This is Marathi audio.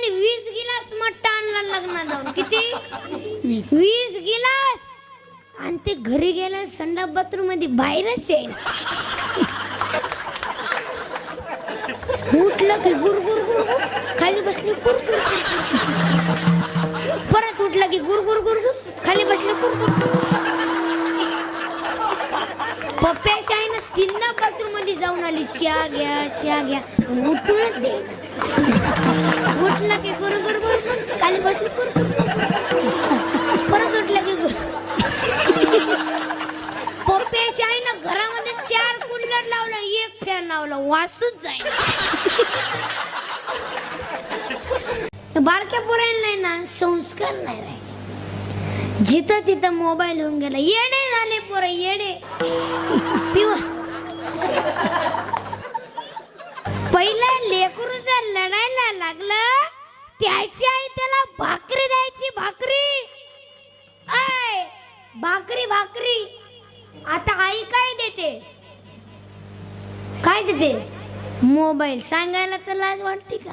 त्यांनी 20 गिलास मट्टा आणला लग्नात जाऊन. किती? 20 गिलास. आणि ते घरी गेल्या संडास बाथरूम मध्ये बाहेरच आहे. उठलं की गुर गुर गुर गुर, खाली बसली गुर गुर गुर. परत उठलं की गुर गुर गुर गुर, खाली बसले गुर गुर. पप्प्याच्या आईनं 3दा बाथरूम मध्ये जाऊन आली. चहा घ्या चहा घ्या, उठूनच दे. उठलं की गुर गुर गुर गुर, खाली बसली गुर गुर. परत उठलं की गुर. पप्प्याच्या आईनं घरामध्ये 4 कूलर लावलं, 1 फॅन लावला, वासच जाईल. बारक्या पोरांना ना संस्कार नाही राहिले. जिथं तिथं मोबाईल होऊन गेला. येडे झाले पोरं, येडे. पहिलं लेकरू जर लढायला लागलं, त्याची आई त्याला भाकरी द्यायची. भाकरी, ऐ भाकरी भाकरी. आता आई काय देते? काय देते? मोबाईल. सांगायला तर लाज वाटते का?